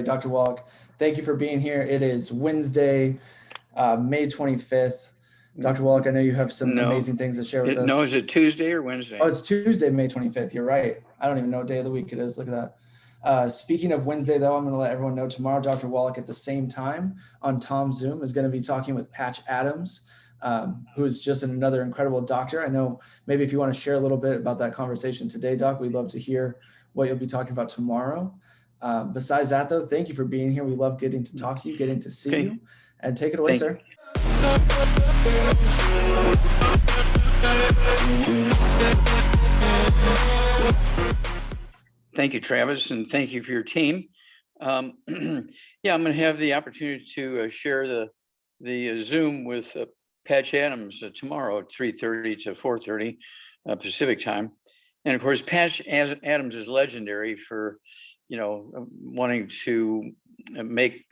Dr. Wallach, thank you for being here. It is Wednesday, May 25th. Dr. Wallach, I know you have some amazing things to share with us. No, is it Tuesday or Wednesday? Oh, it's Tuesday, May 25th. You're right. I don't even know what day of the week it is. Look at that. Speaking of Wednesday, though, I'm going to let everyone know tomorrow, Dr. Wallach at the same time on Tom's Zoom is going to be talking with Patch Adams, who is just another incredible doctor. I know maybe if you want to share a little bit about that conversation today, Doc, we'd love to hear what you'll be talking about tomorrow. Besides that, though, thank you for being here. We love getting to talk to you, getting to see you, and take it away, sir. Thank you, Travis, and thank you for your team. Yeah, I'm going to have the opportunity to share the Zoom with Patch Adams tomorrow at 3:30 to 4:30 Pacific time. And of course, Patch Adams is legendary for, wanting to make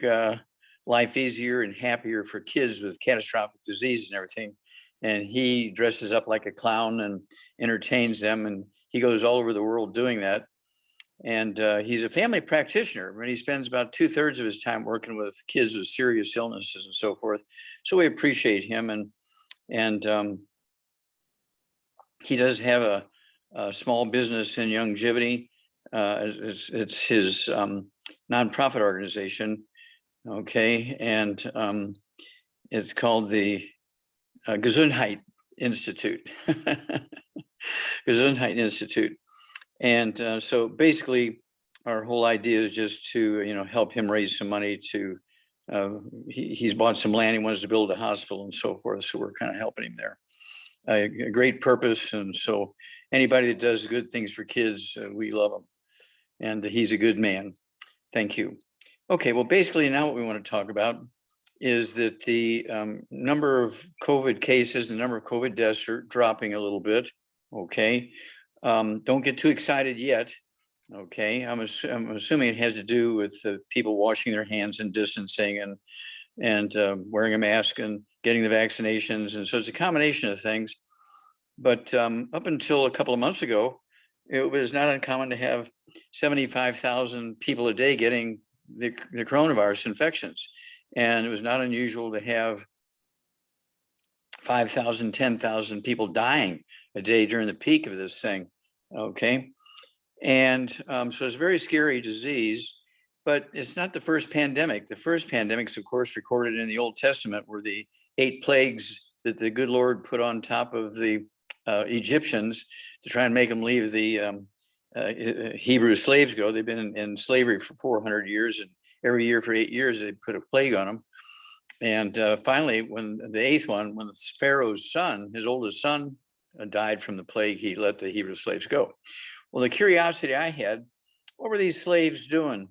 life easier and happier for kids with catastrophic disease and everything. And he dresses up like a clown and entertains them. And he goes all over the world doing that. And he's a family practitioner, and he spends about 2/3 of his time working with kids with serious illnesses and so forth. So we appreciate him. And he does have a small business in longevity. It's his nonprofit organization. Okay. And it's called the Gesundheit Institute. Gesundheit Institute. And so basically our whole idea is just to, help him raise some money to, he's bought some land, he wants to build a hospital and so forth. So we're kind of helping him there. A great purpose. And so anybody that does good things for kids, we love him. And he's a good man. Thank you. Okay, well, basically now what we want to talk about is that the number of COVID cases, the number of COVID deaths are dropping a little bit. Okay. Don't get too excited yet. Okay. I'm assuming it has to do with people washing their hands and distancing and wearing a mask and getting the vaccinations. And so it's a combination of things. But up until a couple of months ago, it was not uncommon to have 75,000 people a day getting the coronavirus infections. And it was not unusual to have 5,000, 10,000 people dying a day during the peak of this thing. Okay. And so it's a very scary disease, but it's not the first pandemic. The first pandemics, of course, recorded in the Old Testament were the 8 plagues that the good Lord put on top of the Egyptians to try and make them leave the Hebrew slaves go. They've been in slavery for 400 years, and every year for 8 years, they put a plague on them. And finally, when the 8th one, when Pharaoh's son, his oldest son, died from the plague, he let the Hebrew slaves go. Well, the curiosity I had, what were these slaves doing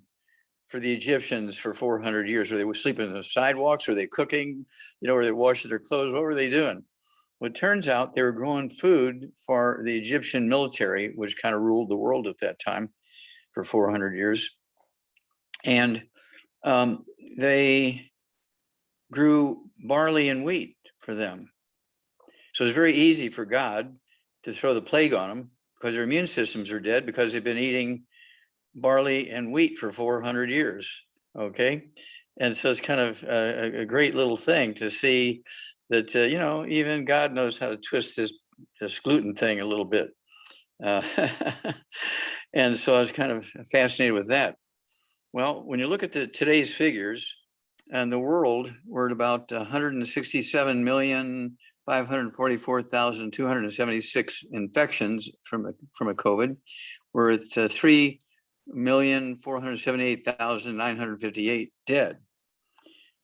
for the Egyptians for 400 years? Were they sleeping on the sidewalks? Were they cooking? Were they washing their clothes? What were they doing? Well, it turns out they were growing food for the Egyptian military, which kind of ruled the world at that time for 400 years. And they grew barley and wheat for them. So it's very easy for God to throw the plague on them because their immune systems are dead because they've been eating barley and wheat for 400 years. Okay. And so it's kind of a great little thing to see that, even God knows how to twist this gluten thing a little bit. And so I was kind of fascinated with that. Well, when you look at today's figures, and the world, we're at about 167,544,276 infections from a COVID. We're at 3,478,958 dead.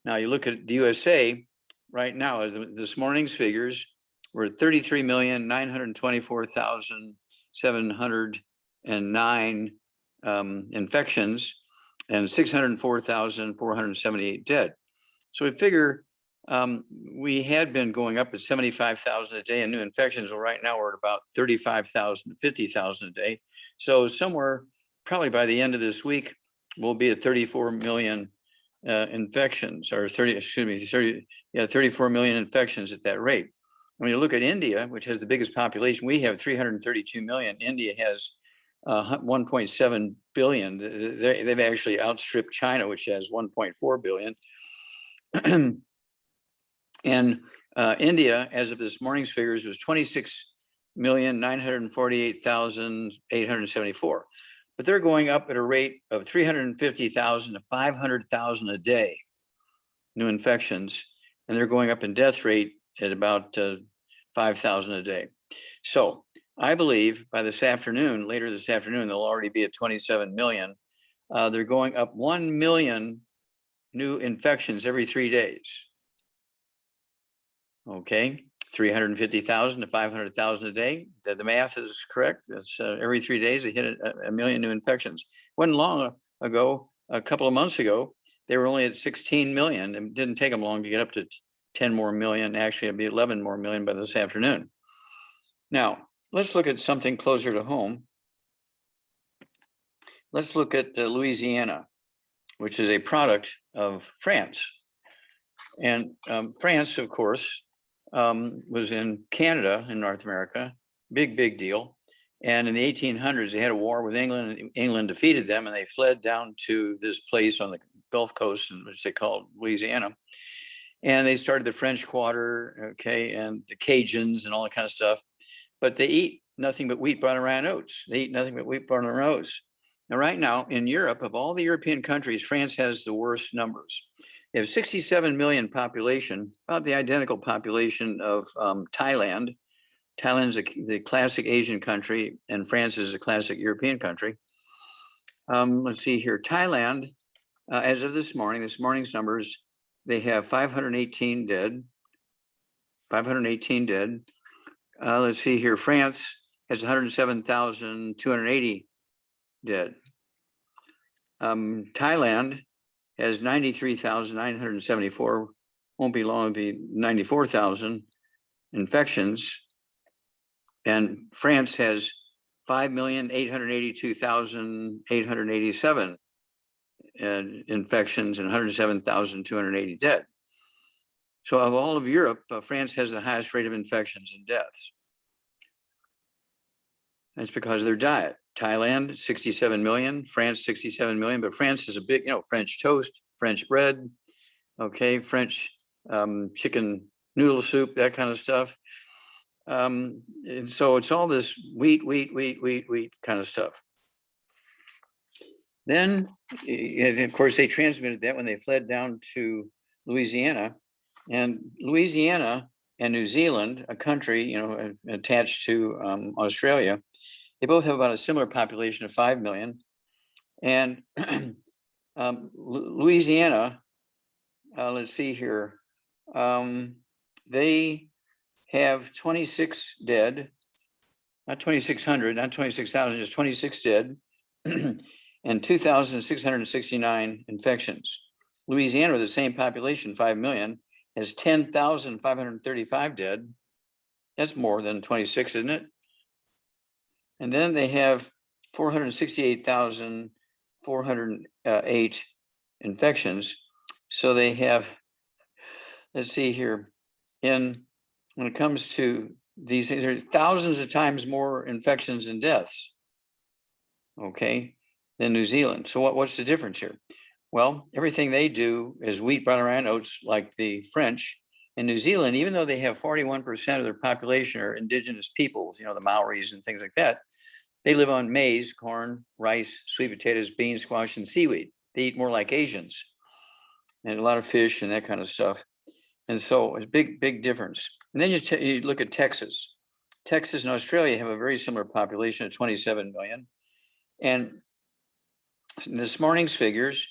Now you look at the USA right now, this morning's figures, we're at 33,924,709 infections and 604,478 dead. So we figure we had been going up at 75,000 a day in new infections. Well, right now we're at about 35,000 to 50,000 a day. So somewhere, probably by the end of this week, we'll be at 34 million infections, or 34 million infections at that rate. When you look at India, which has the biggest population, we have 332 million. India has 1.7 billion. They've actually outstripped China, which has 1.4 billion. And India, as of this morning's figures, was 26,948,874. But they're going up at a rate of 350,000 to 500,000 a day, new infections, and they're going up in death rate at about 5,000 a day. So I believe by this afternoon, later this afternoon, they'll already be at 27 million. They're going up 1 million new infections every 3 days. Okay, 350,000 to 500,000 a day. The math is correct. It's every 3 days they hit a million new infections. Wasn't long ago, a couple of months ago, they were only at 16 million. It didn't take them long to get up to 10 more million. Actually, it'll be 11 more million by this afternoon. Now, let's look at something closer to home. Let's look at Louisiana, which is a product of France. And France, of course, was in Canada in North America, big deal. And in the 1800s, they had a war with England, and England defeated them, and they fled down to this place on the Gulf Coast, which they called Louisiana. And they started the French Quarter, okay, and the Cajuns and all that kind of stuff. But they eat nothing but wheat, barley, rye, and oats. They eat nothing but wheat, barley, and oats. Now, right now in Europe, of all the European countries, France has the worst numbers. They have 67 million population, about the identical population of Thailand. Thailand is the classic Asian country, and France is a classic European country. Let's see here. Thailand, as of this morning's numbers, they have 518 dead. 518 dead. Let's see here. France has 107,280 dead. Thailand has 93,974. Won't be long, it'll be 94,000 infections. And France has 5,882,887 infections and 107,280 dead. So of all of Europe, France has the highest rate of infections and deaths. That's because of their diet. Thailand, 67 million, France, 67 million, but France is a big, French toast, French bread, okay, French chicken noodle soup, that kind of stuff. And so it's all this wheat kind of stuff. Then, of course, they transmitted that when they fled down to Louisiana. And Louisiana and New Zealand, a country, attached to Australia, they both have about a similar population of 5 million. And Louisiana, let's see here, they have 26 dead, not 2,600, not 26,000, just 26 dead, and 2,669 infections. Louisiana, with the same population, 5 million, has 10,535 dead. That's more than 26, isn't it? And then they have 468,408 infections. So they have, let's see here, when it comes to these things, there are thousands of times more infections and deaths, okay, than New Zealand. So what's the difference here? Well, everything they do is wheat, barley, rye, and oats, like the French. In New Zealand, even though they have 41% of their population are indigenous peoples, the Maoris and things like that, they live on maize, corn, rice, sweet potatoes, beans, squash, and seaweed. They eat more like Asians, and a lot of fish and that kind of stuff. And so it's a big difference. And then you look at Texas. Texas and Australia have a very similar population of 27 million. And this morning's figures,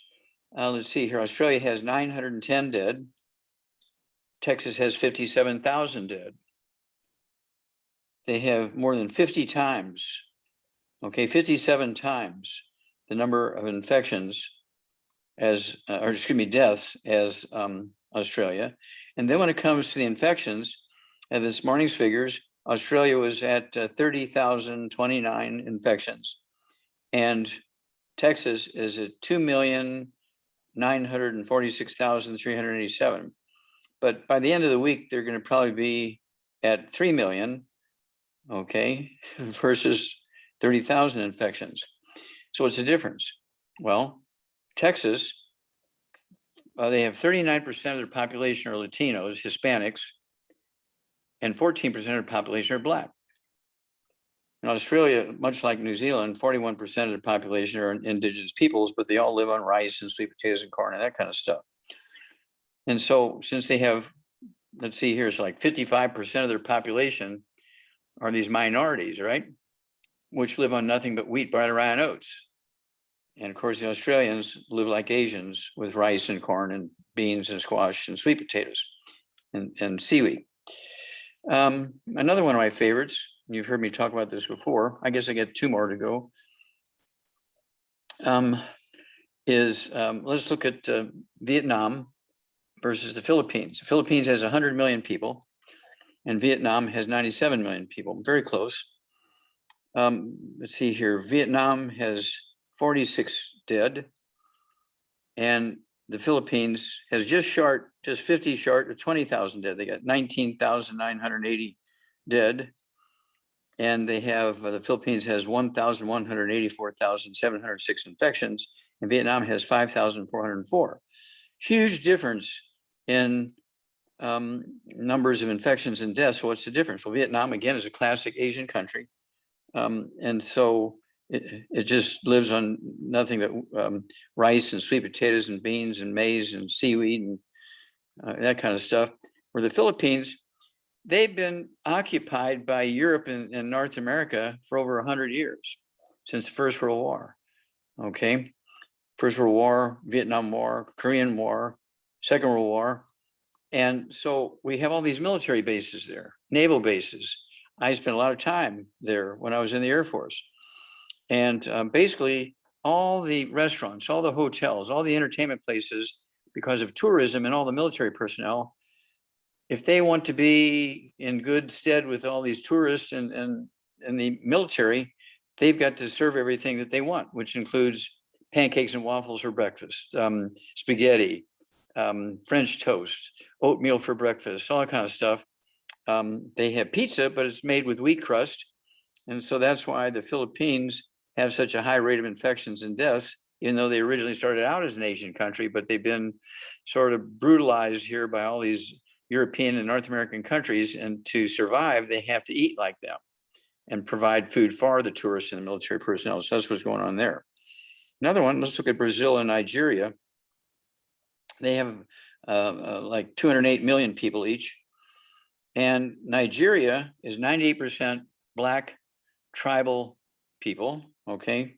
let's see here, Australia has 910 dead. Texas has 57,000 dead. They have more than 50 times, 57 times the number of infections deaths as Australia. And then when it comes to the infections, at this morning's figures, Australia was at 30,029 infections. And Texas is at 2,946,387. But by the end of the week, they're going to probably be at 3 million, versus 30,000 infections. So what's the difference? Well, Texas, they have 39% of their population are Latinos, Hispanics, and 14% of their population are Black. In Australia, much like New Zealand, 41% of the population are indigenous peoples, but they all live on rice and sweet potatoes and corn and that kind of stuff. And so since they have, let's see here, it's like 55% of their population are these minorities, right? Which live on nothing but wheat, barley, rye, and oats. And of course, the Australians live like Asians with rice and corn and beans and squash and sweet potatoes and seaweed. Another one of my favorites, you've heard me talk about this before, I guess I get 2 more to go, let's look at Vietnam versus the Philippines. The Philippines has 100 million people and Vietnam has 97 million people, very close. Let's see here, Vietnam has 46 dead and the Philippines has just 50 short of 20,000 dead. They got 19,980 dead. And they have, the Philippines has 1,184,706 infections, and Vietnam has 5,404. Huge difference in numbers of infections and deaths. So what's the difference? Well, Vietnam, again, is a classic Asian country. And so it just lives on nothing but rice and sweet potatoes and beans and maize and seaweed and that kind of stuff. Where the Philippines, they've been occupied by Europe and North America for over 100 years, since the First World War, okay? First World War, Vietnam War, Korean War, Second World War. And so we have all these military bases there, naval bases. I spent a lot of time there when I was in the Air Force. And basically all the restaurants, all the hotels, all the entertainment places, because of tourism and all the military personnel, if they want to be in good stead with all these tourists and the military, they've got to serve everything that they want, which includes pancakes and waffles for breakfast, spaghetti, French toast, oatmeal for breakfast, all that kind of stuff. They have pizza, but it's made with wheat crust. And so that's why the Philippines have such a high rate of infections and deaths, even though they originally started out as an Asian country, but they've been sort of brutalized here by all these European and North American countries. And to survive, they have to eat like them and provide food for the tourists and the military personnel. So that's what's going on there. Another one, let's look at Brazil and Nigeria. They have like 208 million people each. And Nigeria is 98% Black tribal people, okay?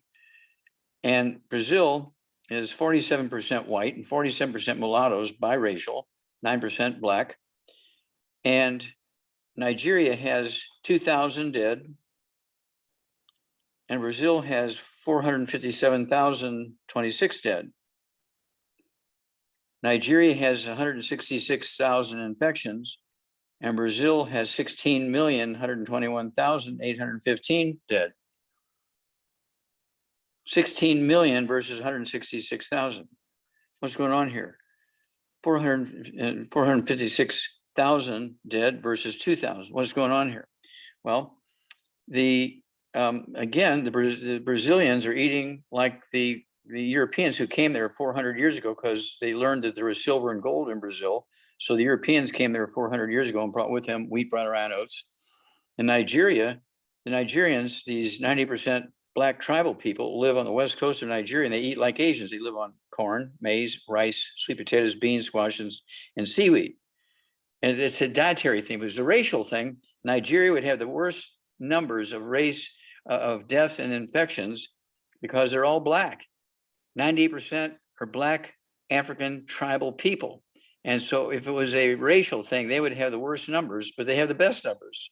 And Brazil is 47% white and 47% mulattoes, biracial, 9% Black. And Nigeria has 2,000 dead. And Brazil has 457,026 dead. Nigeria has 166,000 infections, and Brazil has 16,121,815 dead. 16 million versus 166,000. What's going on here? 456,000 dead versus 2,000. What's going on here? Well, again, the Brazilians are eating like the Europeans who came there 400 years ago, because they learned that there was silver and gold in Brazil. So the Europeans came there 400 years ago and brought with them wheat, brown, and oats. In Nigeria, the Nigerians, these 90% Black tribal people, live on the west coast of Nigeria, and they eat like Asians. They live on corn, maize, rice, sweet potatoes, beans, squash, and seaweed. And it's a dietary thing. If it was a racial thing, Nigeria would have the worst numbers of of deaths and infections, because they're all Black. 98% are Black African tribal people. And so if it was a racial thing, they would have the worst numbers, but they have the best numbers,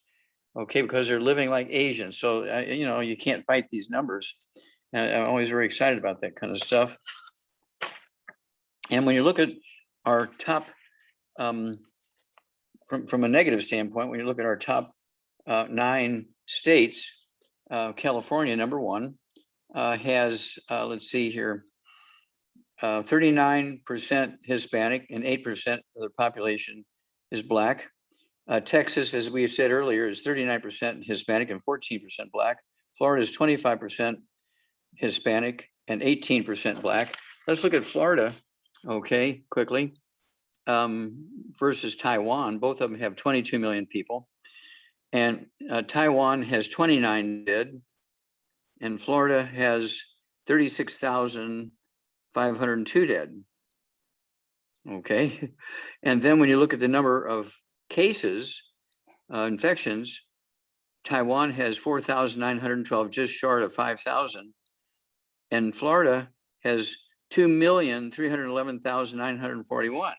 okay, because they're living like Asians. So, you know, you can't fight these numbers. And I'm always very excited about that kind of stuff. And when you look at our top, from a negative standpoint, when you look at our top 9 states, California, #1, has, let's see here, 39% Hispanic and 8% of the population is Black. Texas, as we said earlier, is 39% Hispanic and 14% Black. Florida is 25% Hispanic and 18% Black. Let's look at Florida, okay, quickly, versus Taiwan. Both of them have 22 million people. And Taiwan has 29 dead, and Florida has 36,502 dead. Okay. And then when you look at the number of cases, infections, Taiwan has 4,912, just short of 5,000. And Florida has 2,311,941.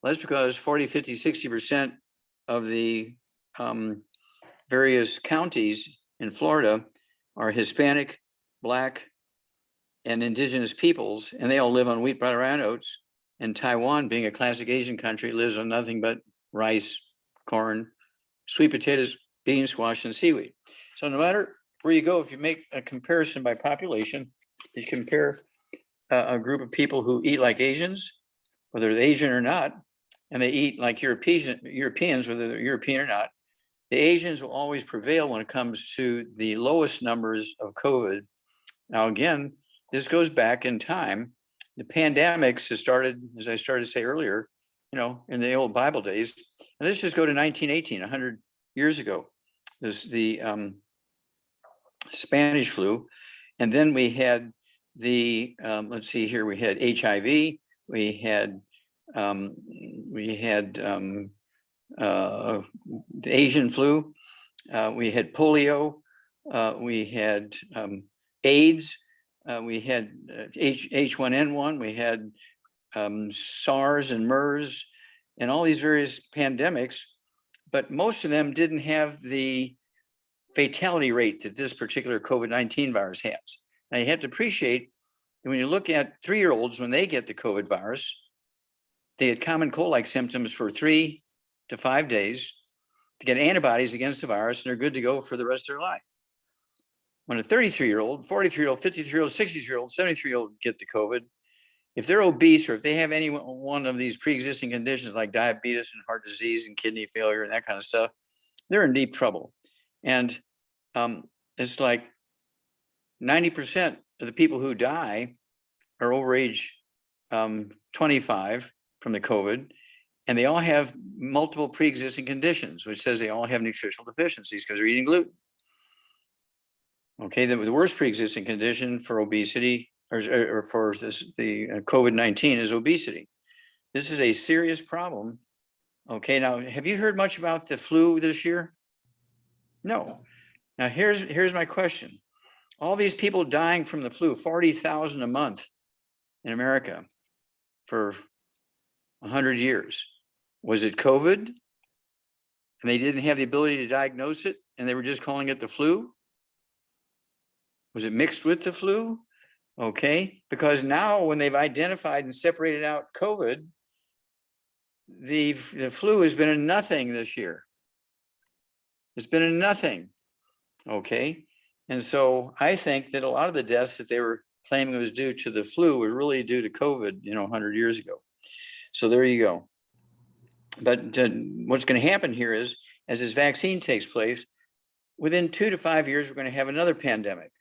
That's because 40, 50, 60% of the various counties in Florida are Hispanic, Black, and indigenous peoples, and they all live on wheat, butter, and oats. And Taiwan, being a classic Asian country, lives on nothing but rice, corn, sweet potatoes, beans, squash, and seaweed. So no matter where you go, if you make a comparison by population, you compare a group of people who eat like Asians, whether they're Asian or not, and they eat like Europeans, whether they're European or not, the Asians will always prevail when it comes to the lowest numbers of COVID. Now, again, this goes back in time. The pandemics has started, as I started to say earlier, in the old Bible days. And let's just go to 1918, 100 years ago. This the Spanish flu. And then we had the, let's see here, we had HIV, we had the Asian flu, we had polio, we had AIDS, we had H1N1, we had SARS and MERS, and all these various pandemics, but most of them didn't have the fatality rate that this particular COVID-19 virus has. Now you have to appreciate that when you look at 3-year-olds, when they get the COVID virus, they get common cold-like symptoms for 3 to 5 days to get antibodies against the virus, and they're good to go for the rest of their life. When a 33-year-old, 43-year-old, 53-year-old, 63-year-old, 73-year-old get the COVID, if they're obese or if they have any one of these pre-existing conditions like diabetes and heart disease and kidney failure and that kind of stuff, they're in deep trouble. And it's like 90% of the people who die are over age 25 from the COVID, and they all have multiple pre-existing conditions, which says they all have nutritional deficiencies because they're eating gluten. Okay, the worst pre-existing condition for obesity or for the COVID-19 is obesity. This is a serious problem. Okay, now have you heard much about the flu this year? No. Now here's my question. All these people dying from the flu, 40,000 a month in America for 100 years. Was it COVID? And they didn't have the ability to diagnose it and they were just calling it the flu? Was it mixed with the flu? Okay, because now when they've identified and separated out COVID, the flu has been a nothing this year. It's been a nothing. Okay, and so I think that a lot of the deaths that they were claiming was due to the flu were really due to COVID, 100 years ago. So there you go. But what's going to happen here is, as this vaccine takes place, within 2 to 5 years, we're going to have another pandemic.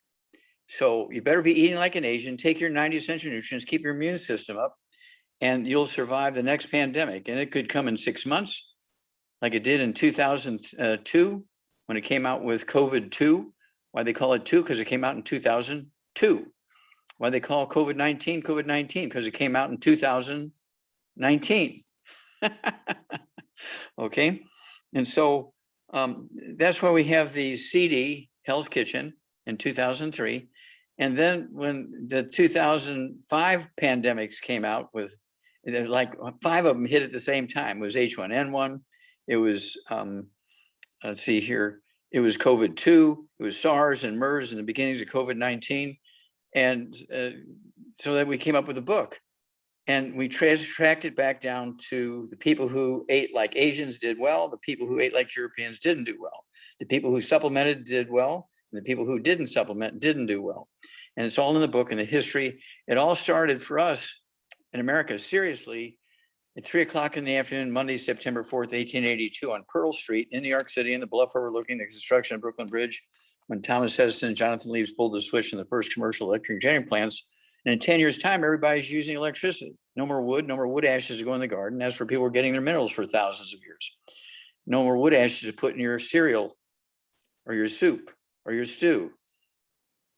So you better be eating like an Asian, take your 90 essential nutrients, keep your immune system up, and you'll survive the next pandemic. And it could come in 6 months, like it did in 2002, when it came out with COVID-2. Why they call it 2? Because it came out in 2002. Why they call COVID-19 COVID-19? Because it came out in 2019. Okay, and so that's why we have the CD Hell's Kitchen in 2003. And then when the 2005 pandemics came out, with like 5 of them hit at the same time. It was H1N1, it was let's see here, it was COVID-2, it was SARS and MERS in the beginnings of COVID-19. And so that we came up with a book, and we tracked it back down to the people who ate like Asians did well, the people who ate like Europeans didn't do well, the people who supplemented did well, and the people who didn't supplement didn't do well. And it's all in the book, and the history. It all started for us in America, seriously, at 3 o'clock in the afternoon, Monday, September 4th, 1882, on Pearl Street in New York City, in the bluff overlooking the construction of Brooklyn Bridge, when Thomas Edison and Jonathan Leaves pulled the switch in the first commercial electric generating plants. And in 10 years' time, everybody's using electricity. No more wood ashes to go in the garden. That's where people were getting their minerals for thousands of years. No more wood ashes to put in your cereal or your soup or your stew.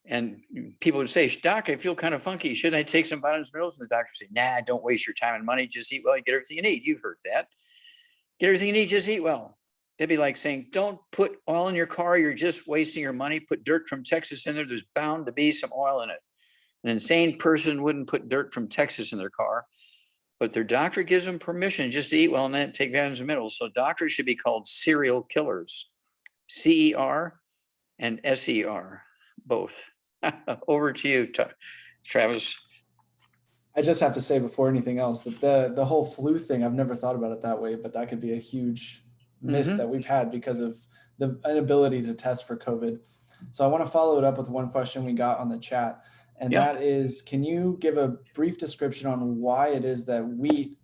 And people would say, Doc, I feel kind of funky. Shouldn't I take some vitamins and minerals? And the doctor would say, nah, don't waste your time and money. Just eat well, you get everything you need. You've heard that. Get everything you need, just eat well. That'd be like saying, don't put oil in your car. You're just wasting your money. Put dirt from Texas in there. There's bound to be some oil in it. An insane person wouldn't put dirt from Texas in their car, but their doctor gives them permission just to eat well and then take vitamins and minerals. So doctors should be called serial killers, CER and SER, both. Over to you, Travis. I just have to say before anything else that the whole flu thing, I've never thought about it that way, but that could be a huge miss that we've had because of the inability to test for COVID. So I want to follow it up with one question we got on the chat. And that is, can you give a brief description on why it is that wheat,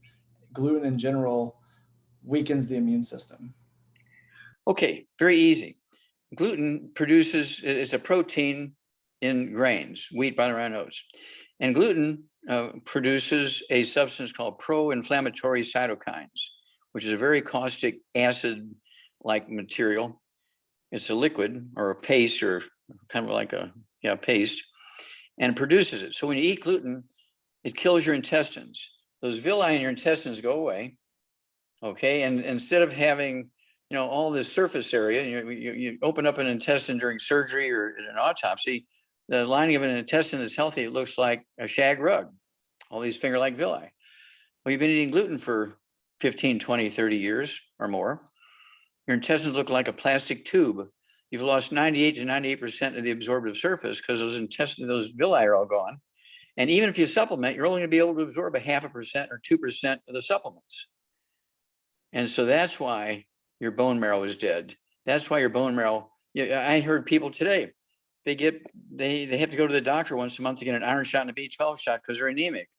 gluten in general, weakens the immune system? Okay, very easy. Gluten it's a protein in grains, wheat, barley, rye, and oats. And gluten produces a substance called pro-inflammatory cytokines, which is a very caustic acid-like material. It's a liquid or a paste or kind of like a paste, and produces it. So when you eat gluten, it kills your intestines. Those villi in your intestines go away, okay? And instead of having, all this surface area, you open up an intestine during surgery or in an autopsy, the lining of an intestine that's healthy, it looks like a shag rug, all these finger-like villi. Well, you've been eating gluten for 15, 20, 30 years or more. Your intestines look like a plastic tube. You've lost 98 to 98% of the absorptive surface because those villi are all gone. And even if you supplement, you're only going to be able to absorb 0.5% or 2% of the supplements. And so that's why your bone marrow is dead. That's why your bone marrow, I heard people today, they have to go to the doctor once a month to get an iron shot and a B12 shot because they're anemic.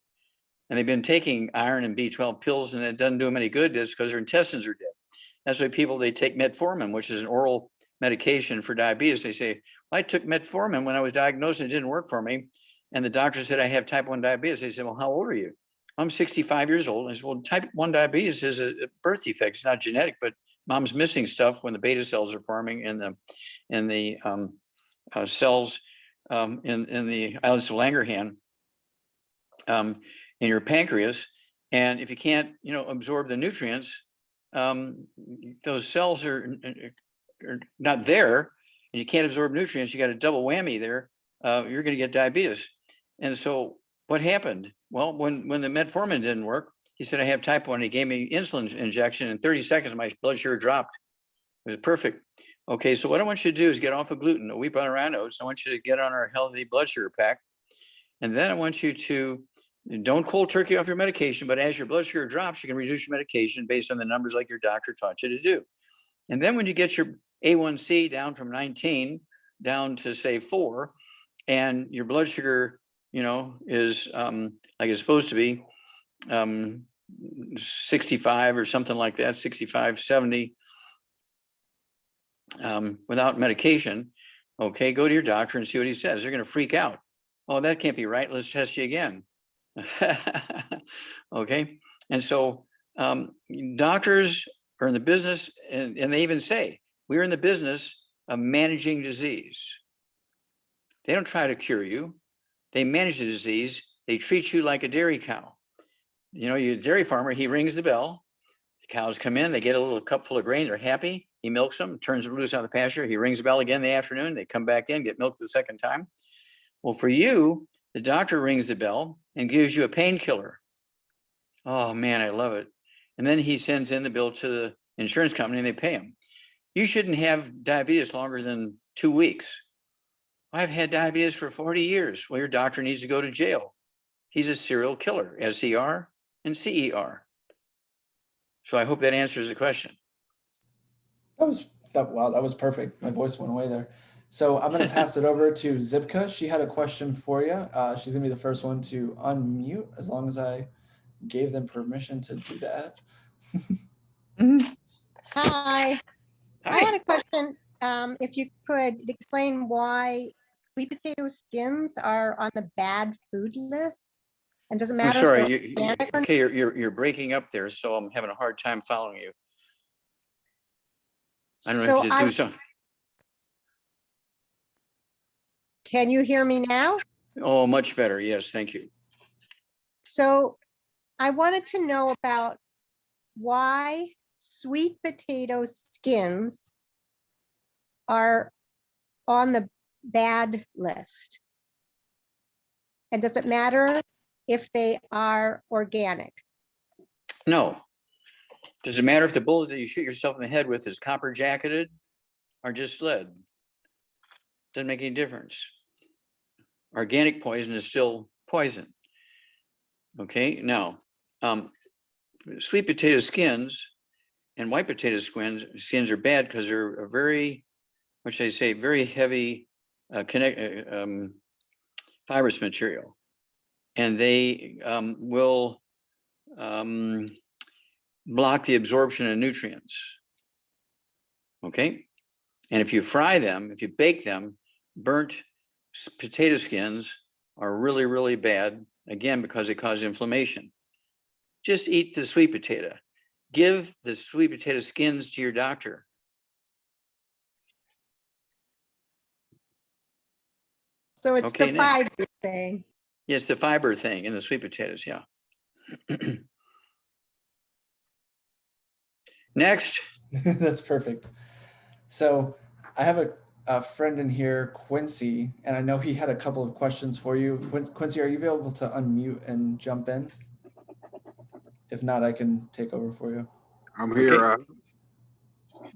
And they've been taking iron and B12 pills and it doesn't do them any good. It's because their intestines are dead. That's why they take metformin, which is an oral medication for diabetes. They say, well, I took metformin when I was diagnosed and it didn't work for me. And the doctor said, I have type 1 diabetes. They said, well, how old are you? I'm 65 years old. I said, well, type 1 diabetes is a birth defect. It's not genetic, but mom's missing stuff when the beta cells are forming in the cells in the islets of Langerhans in your pancreas. And if you can't, absorb the nutrients, those cells are not there, and you can't absorb nutrients. You got a double whammy there. You're going to get diabetes. And so what happened? Well, when the metformin didn't work, he said, I have type 1. He gave me insulin injection. In 30 seconds, my blood sugar dropped. It was perfect. Okay, so what I want you to do is get off of gluten, a wheat, barley, rye, and oats. I want you to get on our healthy blood sugar pack. And then I want you to don't cold turkey off your medication, but as your blood sugar drops, you can reduce your medication based on the numbers like your doctor taught you to do. And then when you get your A1C down from 19 down to say 4, and your blood sugar, is like it's supposed to be, 65 or something like that, 65, 70, without medication, okay, go to your doctor and see what he says. They're going to freak out. Oh, that can't be right. Let's test you again. Okay. And so doctors are in the business, and they even say, we're in the business of managing disease. They don't try to cure you. They manage the disease. They treat you like a dairy cow. Your dairy farmer, he rings the bell. The cows come in, they get a little cup full of grain. They're happy. He milks them, turns them loose out of the pasture. He rings the bell again in the afternoon. They come back in, get milked the second time. Well, for you, the doctor rings the bell and gives you a painkiller. Oh man, I love it. And then he sends in the bill to the insurance company and they pay him. You shouldn't have diabetes longer than 2 weeks. I've had diabetes for 40 years. Well, your doctor needs to go to jail. He's a serial killer, SER and CER. So I hope that answers the question. Wow, that was perfect. My voice went away there. So I'm going to pass it over to Zipka. She had a question for you. She's going to be the first one to unmute, as long as I gave them permission to do that. Hi. I had a question. if you could explain why sweet potato skins are on the bad food list, and doesn't I'm matter sorry, if they're organic or okay, you're breaking up there, so I'm having a hard time following you. I don't know so if you do something. Can you hear me now? Oh, much better. Yes, thank you. So I wanted to know about why sweet potato skins are on the bad list. And does it matter if they are organic? No. Does it matter if the bullet that you shoot yourself in the head with is copper jacketed or just lead? Doesn't make any difference. Organic poison is still poison. Okay, now, sweet potato skins and white potato skins are bad because they're a very, what should I say, very heavy fibrous material. And they will block the absorption of nutrients. Okay. And if you fry them, if you bake them, burnt potato skins are really, really bad, again, because they cause inflammation. Just eat the sweet potato. Give the sweet potato skins to your doctor. So it's Okay, the fiber thing. Yes, the fiber thing in the sweet potatoes, yeah. Next. That's perfect. So I have a friend in here, Quincy, and I know he had a couple of questions for you. Quincy, are you able to unmute and jump in? If not, I can take over for you. I'm here. Okay.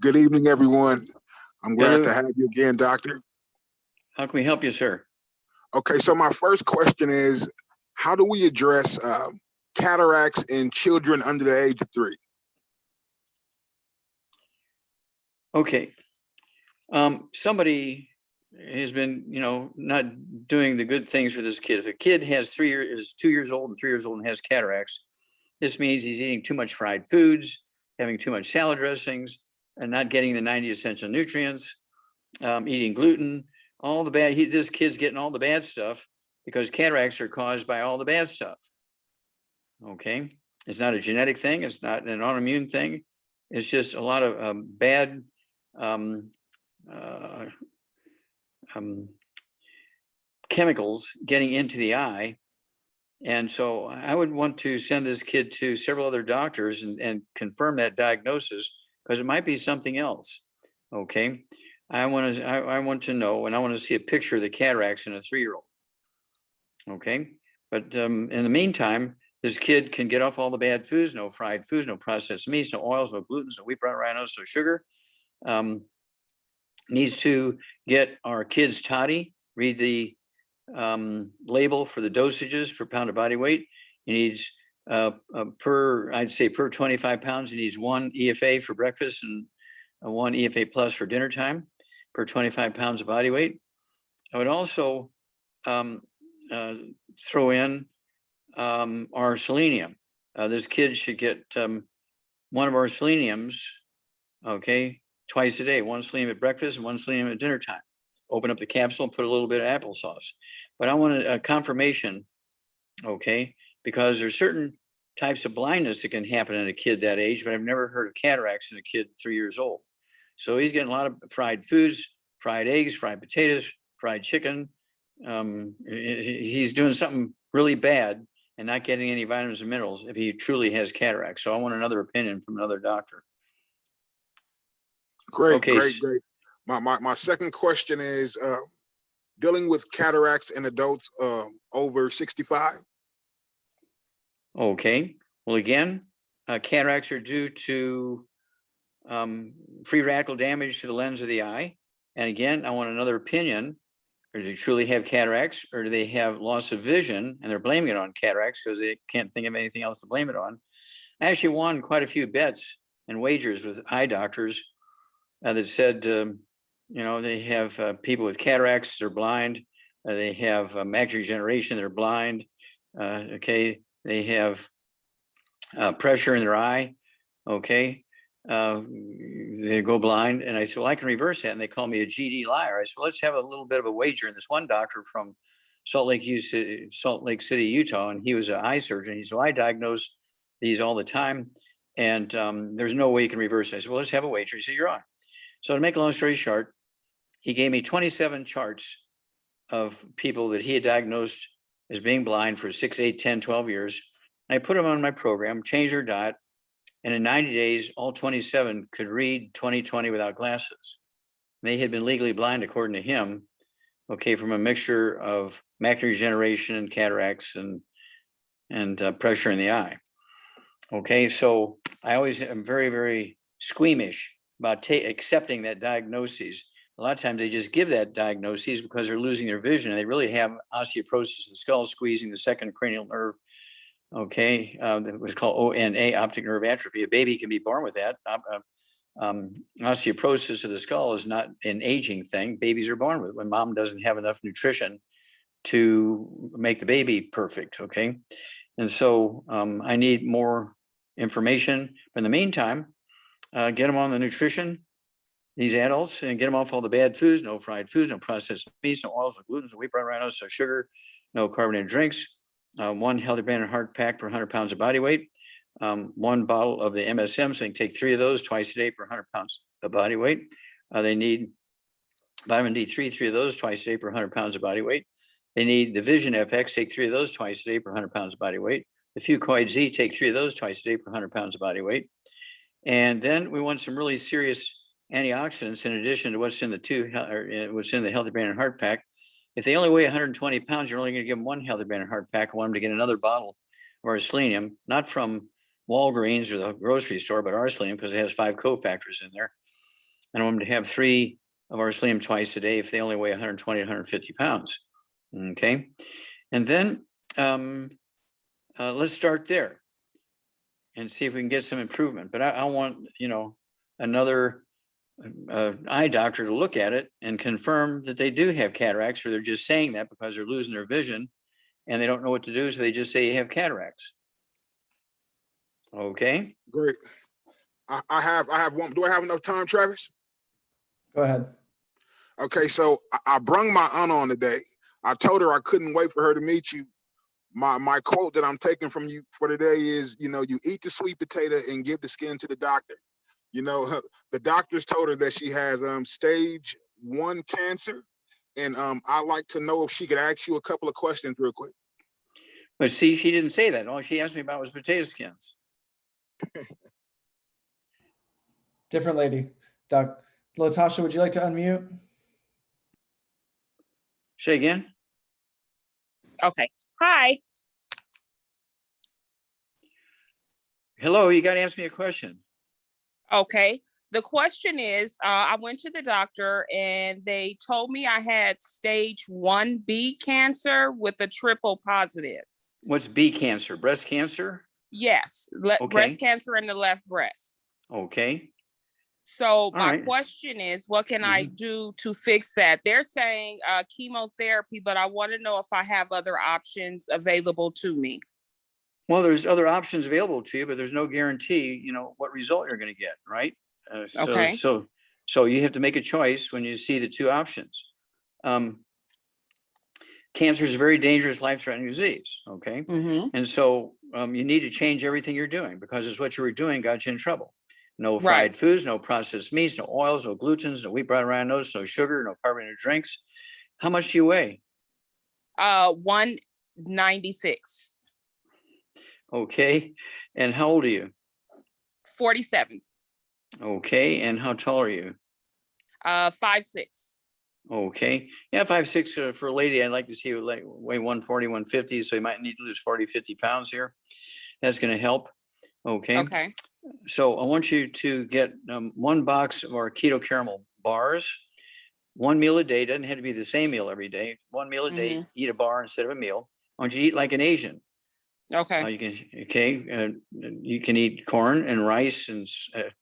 Good evening, everyone. I'm glad to have you again, doctor. How can we help you, sir? Okay, so my first question is, how do we address cataracts in children under the age of 3? Okay. Somebody has been, not doing the good things for this kid. If a kid is 2 years old and 3 years old and has cataracts, this means he's eating too much fried foods, having too much salad dressings, and not getting the 90 essential nutrients, eating gluten, all the bad. This kid's getting all the bad stuff because cataracts are caused by all the bad stuff. Okay. It's not a genetic thing. It's not an autoimmune thing. It's just a lot of bad chemicals getting into the eye. And so I would want to send this kid to several other doctors and confirm that diagnosis, because it might be something else. Okay. I want to know, and I want to see a picture of the cataracts in a 3-year-old. Okay. But in the meantime, this kid can get off all the bad foods, no fried foods, no processed meats, no oils, no gluten, no wheat, brown rhinos, no sugar. Needs to get our kids toddy, read the label for the dosages per pound of body weight. He needs I'd say per 25 pounds, he needs 1 EFA for breakfast and 1 EFA plus for dinner time per 25 pounds of body weight. I would also throw in our selenium. This kid should get 1 of our seleniums, okay, twice a day, 1 selenium at breakfast and 1 selenium at dinner time. Open up the capsule and put a little bit of applesauce. But I want a confirmation, okay, because there's certain types of blindness that can happen in a kid that age, but I've never heard of cataracts in a kid 3 years old. So he's getting a lot of fried foods, fried eggs, fried potatoes, fried chicken. He's doing something really bad and not getting any vitamins and minerals if he truly has cataracts. So I want another opinion from another doctor. Great, Okay. great. My second question is dealing with cataracts in adults over 65. Okay. Well, again, cataracts are due to free radical damage to the lens of the eye. And again, I want another opinion. Or do they truly have cataracts, or do they have loss of vision and they're blaming it on cataracts because they can't think of anything else to blame it on? I actually won quite a few bets and wagers with eye doctors that said, they have people with cataracts, they're blind. They have macular degeneration, they're blind. Okay, they have pressure in their eye. Okay, they go blind. And I said, well, I can reverse that. And they call me a GD liar. I said, well, let's have a little bit of a wager. And this one doctor from Salt Lake City, Utah, and he was an eye surgeon. He said, well, I diagnose these all the time, and there's no way you can reverse it. I said, well, let's have a wager. He said, you're on. So to make a long story short, he gave me 27 charts of people that he had diagnosed as being blind for 6, 8, 10, 12 years. And I put them on my program, changed their diet, and in 90 days, all 27 could read 20/20 without glasses. They had been legally blind, according to him, okay, from a mixture of macular degeneration and cataracts and pressure in the eye. Okay, so I always am very, very squeamish about accepting that diagnosis. A lot of times they just give that diagnosis because they're losing their vision, and they really have osteoporosis of the skull, squeezing the second cranial nerve. Okay, that was called ONA, optic nerve atrophy. A baby can be born with that. Osteoporosis of the skull is not an aging thing. Babies are born with it when mom doesn't have enough nutrition to make the baby perfect. Okay, and so I need more information. But in the meantime, get them on the nutrition, these adults, and get them off all the bad foods, no fried foods, no processed meats, no oils, no gluten, no wheat bran, no sugar, no carbonated drinks. 1 healthy brain and heart pack per 100 pounds of body weight. 1 bottle of the MSM, so they can take 3 of those twice a day per 100 pounds of body weight. They need vitamin D3, 3 of those twice a day per 100 pounds of body weight. They need the Vision FX, take 3 of those twice a day per 100 pounds of body weight. The Fucoid Z, take 3 of those twice a day per 100 pounds of body weight. And then we want some really serious antioxidants in addition to what's in what's in the Healthy Brain and Heart Pack. If they only weigh 120 pounds, you're only going to give them 1 Healthy Brain and Heart Pack. I want them to get another bottle of our selenium, not from Walgreens or the grocery store, but our selenium, because it has 5 cofactors in there. And I want them to have 3 of our selenium twice a day if they only weigh 120 to 150 pounds. Okay. And then let's start there and see if we can get some improvement. But I want, another eye doctor to look at it and confirm that they do have cataracts, or they're just saying that because they're losing their vision and they don't know what to do. So they just say you have cataracts. Okay. Great. I have one. Do I have enough time, Travis? Go ahead. Okay, so I brung my aunt on today. I told her I couldn't wait for her to meet you. My quote that I'm taking from you for today is, you eat the sweet potato and give the skin to the doctor. The doctors told her that she has stage 1 cancer, and I'd like to know if she could ask you a couple of questions real quick. But see, she didn't say that. All she asked me about was potato skins. Different lady. Doc Latasha, would you like to unmute? Say again. Okay. Hi. Hello, you got to ask me a question. Okay. The question is, I went to the doctor and they told me I had stage 1B cancer with a triple positive. What's B cancer? Breast cancer? Yes. Okay. Breast cancer in the left breast. Okay. So my right. question is, what can I do to fix that? They're saying chemotherapy, but I want to know if I have other options available to me. Well, there's other options available to you, but there's no guarantee, what result you're going to get, right? Okay. So you have to make a choice when you see the 2 options. Cancer is a very dangerous, life-threatening disease, okay? And so you need to change everything you're doing, because it's what you were doing got you in trouble. No fried foods, no processed meats, no oils, no glutens, no wheat, brown, no sugar, no carbonated drinks. How much do you weigh? 196. Okay. And how old are you? 47. Okay. And how tall are you? 5'6". Okay. Yeah, 5'6" for a lady. I'd like to see you weigh 140, 150. So you might need to lose 40, 50 pounds here. That's going to help. Okay. Okay. So I want you to get 1 box of our keto caramel bars, 1 meal a day. Doesn't have to be the same meal every day. 1 meal a day, eat a bar instead of a meal. I want you to eat like an Asian. Okay. You can eat corn and rice, and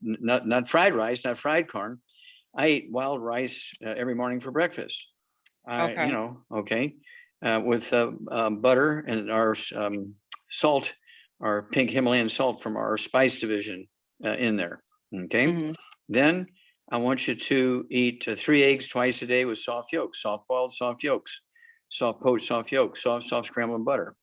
not fried rice, not fried corn. I eat wild rice every morning for breakfast. With butter and our salt, our pink Himalayan salt from our spice division in there. Okay. Mhm. Then I want you to eat 3 eggs twice a day with soft yolks, soft boiled, soft yolks, soft poached, soft yolks, soft scrambled butter.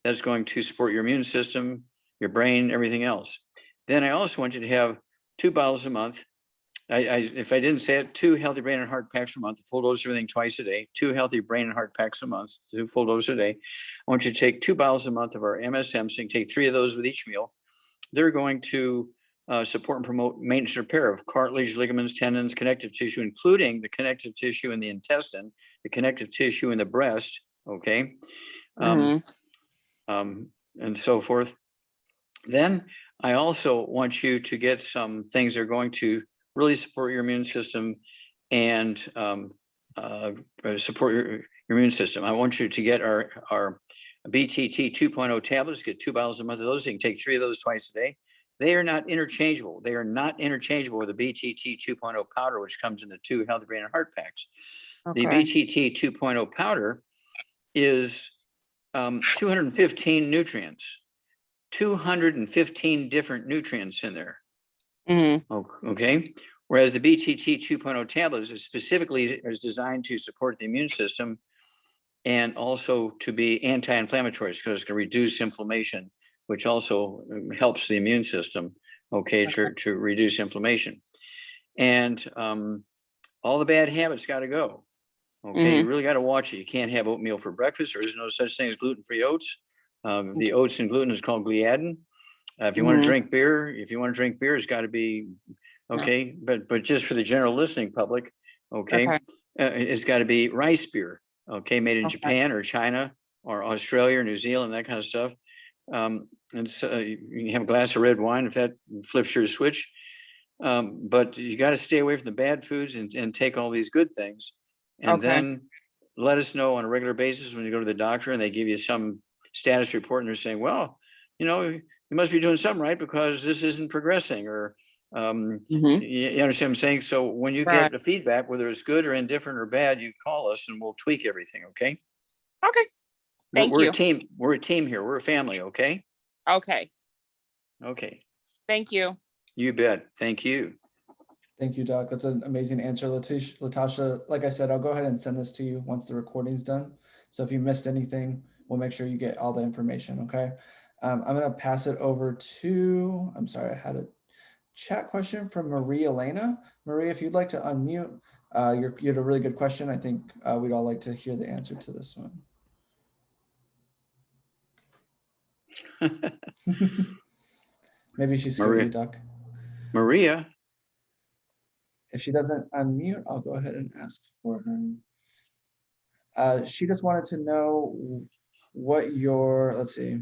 That's going to support your immune system, your brain, everything else. Then I also want you to have 2 bottles a month. If I didn't say it, 2 healthy brain and heart packs a month, a full dose of everything twice a day, 2 healthy brain and heart packs a month, 2 full doses a day. I want you to take 2 bottles a month of our MSM. So you can take 3 of those with each meal. They're going to support and promote maintenance and repair of cartilage, ligaments, tendons, connective tissue, including the connective tissue in the intestine, the connective tissue in the breast, okay, Mhm. and so forth. Then I also want you to get some things that are going to really support your immune system and support your immune system. I want you to get our BTT 2.0 tablets, get 2 bottles a month of those. You can take 3 of those twice a day. They are not interchangeable. They are not interchangeable with the BTT 2.0 powder, which comes in the 2 healthy brain and heart packs. The Okay. BTT 2.0 powder is 215 nutrients, 215 different nutrients in there. Mhm. Okay. Whereas the BTT 2.0 tablets is specifically designed to support the immune system and also to be anti-inflammatory because it's going to reduce inflammation, which also helps the immune system, okay, to reduce inflammation. And all the bad habits got to go. Okay, you really got to watch it. You can't have oatmeal for breakfast. There is no such thing as gluten-free oats. The oats in gluten is called gliadin. If you want to drink beer, it's got to be okay. But just for the general listening public, okay, it's got to be rice beer, okay, made in Japan or China or Australia or New Zealand, that kind of stuff. And so you can have a glass of red wine if that flips your switch. But you got to stay away from the bad foods and take all these good things. And then let us know on a regular basis when you go to the doctor and they give you some status report and they're saying, well, you know, you must be doing something right because this isn't progressing or you understand what I'm saying? So when you get the feedback, whether it's good or indifferent or bad, you call us and we'll tweak everything. Okay. Okay. Thank We're you. a team. We're a team here. We're a family. Okay. Okay. Okay. Thank you. You bet. Thank you. Thank you, Doc. That's an amazing answer, Latasha. Like I said, I'll go ahead and send this to you once the recording's done. So if you missed anything, we'll make sure you get all the information, okay? I'm gonna pass it over to, I'm sorry, I had a chat question from Maria Elena. Maria, if you'd like to unmute, you had a really good question. I think we'd all like to hear the answer to this one. Maybe she's scared of you, Doc. Maria. If she doesn't unmute, I'll go ahead and ask for her. She just wanted to know what your, let's see,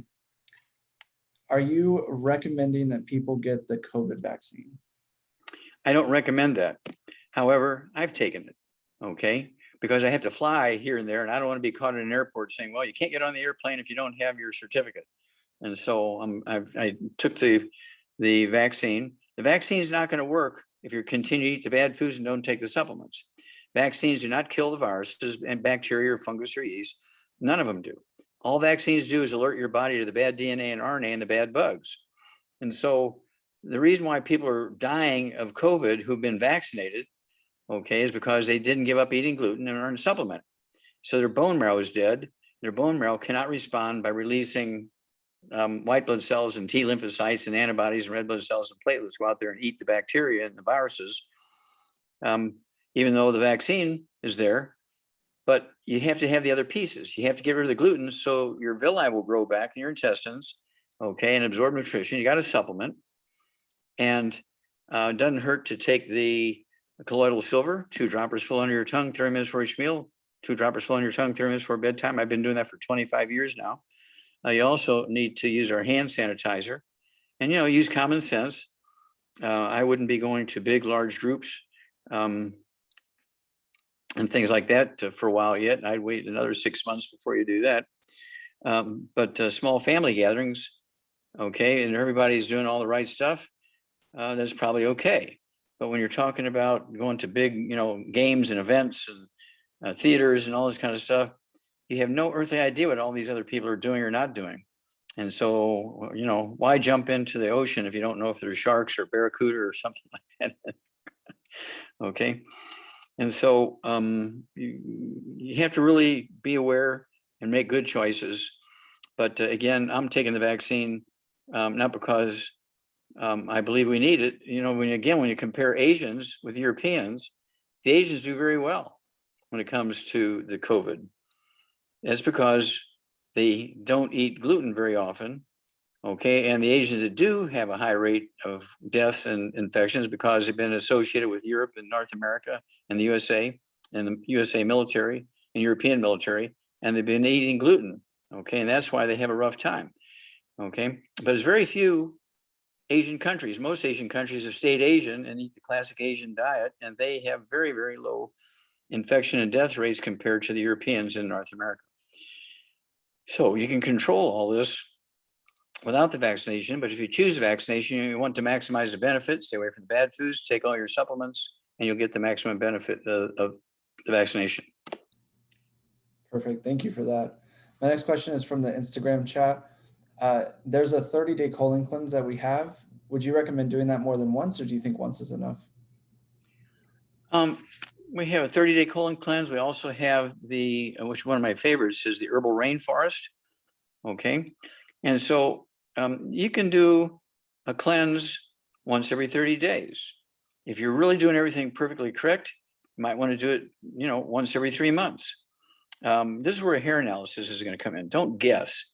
are you recommending that people get the COVID vaccine? I don't recommend that. However, I've taken it, okay? Because I have to fly here and there and I don't want to be caught in an airport saying, well, you can't get on the airplane if you don't have your certificate. And so I took the vaccine. The vaccine is not going to work if you continue to eat the bad foods and don't take the supplements. Vaccines do not kill the viruses and bacteria or fungus or yeast. None of them do. All vaccines do is alert your body to the bad DNA and RNA and the bad bugs. And so the reason why people are dying of COVID who've been vaccinated, okay, is because they didn't give up eating gluten and aren't supplementing. So their bone marrow is dead. Their bone marrow cannot respond by releasing white blood cells and T lymphocytes and antibodies and red blood cells and platelets go out there and eat the bacteria and the viruses, even though the vaccine is there. But you have to have the other pieces. You have to get rid of the gluten so your villi will grow back in your intestines, okay, and absorb nutrition. You got to supplement. And it doesn't hurt to take the colloidal silver, 2 droppers full under your tongue, 30 minutes for each meal, 2 droppers full under your tongue, 30 minutes for bedtime. I've been doing that for 25 years now. You also need to use our hand sanitizer and, use common sense. I wouldn't be going to big, large groups and things like that for a while yet. I'd wait another 6 months before you do that. But small family gatherings, okay, and everybody's doing all the right stuff, that's probably okay. But when you're talking about going to big, games and events and theaters and all this kind of stuff, you have no earthly idea what all these other people are doing or not doing. And so, you know, why jump into the ocean if you don't know if there's sharks or barracuda or something like that? Okay. And so you have to really be aware and make good choices. But again, I'm taking the vaccine not because I believe we need it. You know, when you compare Asians with Europeans, the Asians do very well when it comes to the COVID. That's because they don't eat gluten very often. Okay, and the Asians that do have a high rate of deaths and infections because they've been associated with Europe and North America and the USA and the USA military and European military, and they've been eating gluten. Okay, and that's why they have a rough time. Okay, but there's very few Asian countries. Most Asian countries have stayed Asian and eat the classic Asian diet, and they have very, very low infection and death rates compared to the Europeans in North America. So you can control all this without the vaccination, but if you choose the vaccination, you want to maximize the benefit, stay away from the bad foods, take all your supplements, and you'll get the maximum benefit of the vaccination. Perfect. Thank you for that. My next question is from the Instagram chat. There's a 30-day colon cleanse that we have. Would you recommend doing that more than once, or do you think once is enough? We have a 30-day colon cleanse. We also have which one of my favorites is the herbal rainforest. Okay. And so you can do a cleanse once every 30 days. If you're really doing everything perfectly correct, you might want to do it, you know, once every 3 months. This is where a hair analysis is going to come in. Don't guess.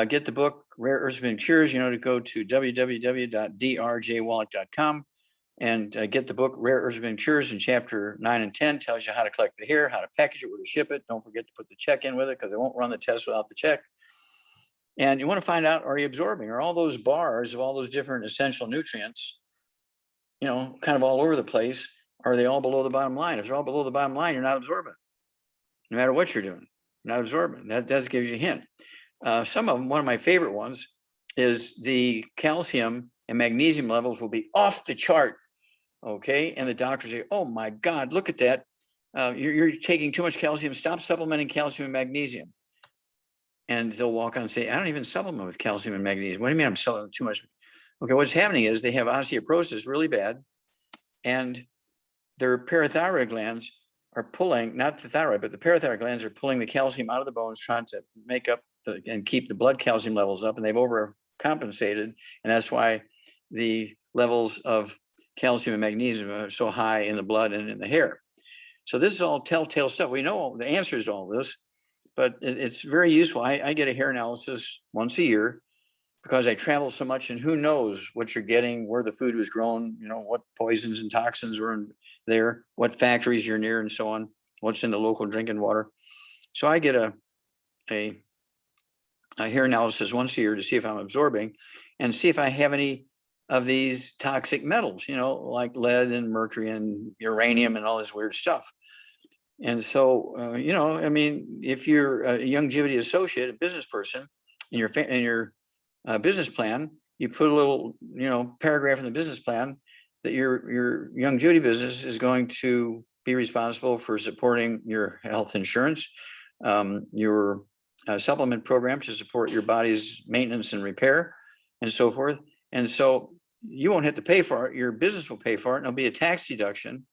Get the book, Rare Earths and Cures, you know, to go to www.drjwallach.com and get the book, Rare Earths and Cures, in chapter 9 and 10 tells you how to collect the hair, how to package it, where to ship it. Don't forget to put the check in with it because they won't run the test without the check. And you want to find out, are you absorbing? Are all those bars of all those different essential nutrients, you know, kind of all over the place? Are they all below the bottom line? If they're all below the bottom line, you're not absorbing. No matter what you're doing, you're not absorbing. That gives you a hint. Some of them, one of my favorite ones is the calcium and magnesium levels will be off the chart. Okay. And the doctors say, oh my God, look at that. You're taking too much calcium. Stop supplementing calcium and magnesium. And they'll walk on and say, I don't even supplement with calcium and magnesium. What do you mean I'm supplementing too much? Okay, what's happening is they have osteoporosis really bad, and their parathyroid glands are pulling, not the thyroid, but the parathyroid glands are pulling the calcium out of the bones, trying to make up and keep the blood calcium levels up, and they've overcompensated. And that's why the levels of calcium and magnesium are so high in the blood and in the hair. So this is all telltale stuff. We know the answers to all this, but it's very useful. I get a hair analysis once a year because I travel so much, and who knows what you're getting, where the food was grown, you know, what poisons and toxins were in there, what factories you're near, and so on, what's in the local drinking water. So I get a hair analysis once a year to see if I'm absorbing and see if I have any of these toxic metals, you know, like lead and mercury and uranium and all this weird stuff. And so, you know, I mean, if you're a longevity associate, a business person, in your business plan, you put a little, you know, paragraph in the business plan that your longevity business is going to be responsible for supporting your health insurance, your supplement program to support your body's maintenance and repair, and so forth. And so you won't have to pay for it. Your business will pay for it, and it'll be a tax deduction.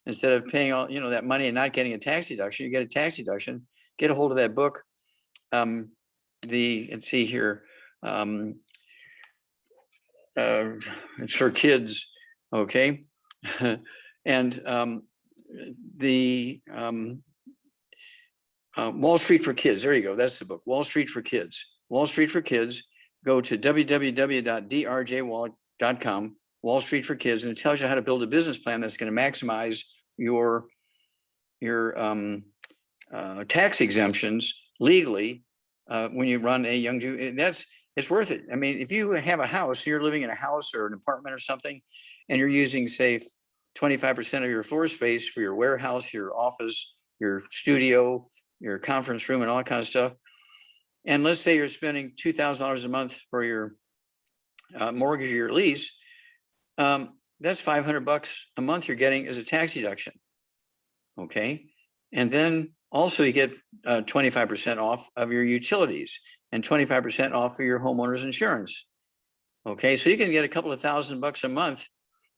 Instead of paying all, you know, that money and not getting a tax deduction, you get a tax deduction. Get a hold of that book. Let's see here. It's for kids, okay? And Wall Street for Kids. There you go. That's the book. Wall Street for Kids. Wall Street for Kids. Go to www.drjwallach.com. Wall Street for Kids, and it tells you how to build a business plan that's going to maximize your tax exemptions legally when you run a young Jew. It's worth it. I mean, if you have a house, you're living in a house or an apartment or something, and you're using, say, 25% of your floor space for your warehouse, your office, your studio, your conference room, and all that kind of stuff. And let's say you're spending $2,000 a month for your mortgage or your lease. That's $500 a month you're getting as a tax deduction. Okay. And then also you get 25% off of your utilities. and 25% off of your homeowner's insurance. Okay, so you can get a couple of $1,000 a month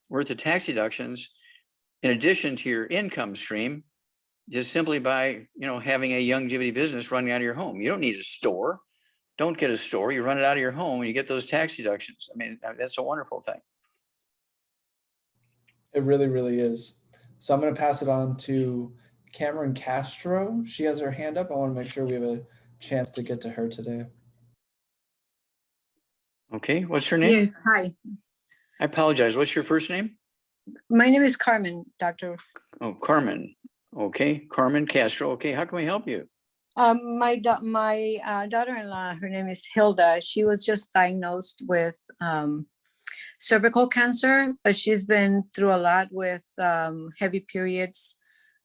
worth of tax deductions in addition to your income stream, just simply by, having a longevity business running out of your home. You don't need a store. Don't get a store. You run it out of your home and you get those tax deductions. I mean, that's a wonderful thing. It really, really is. So I'm going to pass it on to Cameron Castro. She has her hand up. I want to make sure we have a chance to get to her today. Okay, what's her name? Yes, hi. I apologize. What's your first name? My name is Carmen, Doctor. Oh, Carmen. Okay, Carmen Castro. Okay, how can we help you? My daughter-in-law, her name is Hilda. She was just diagnosed with cervical cancer, but she's been through a lot with heavy periods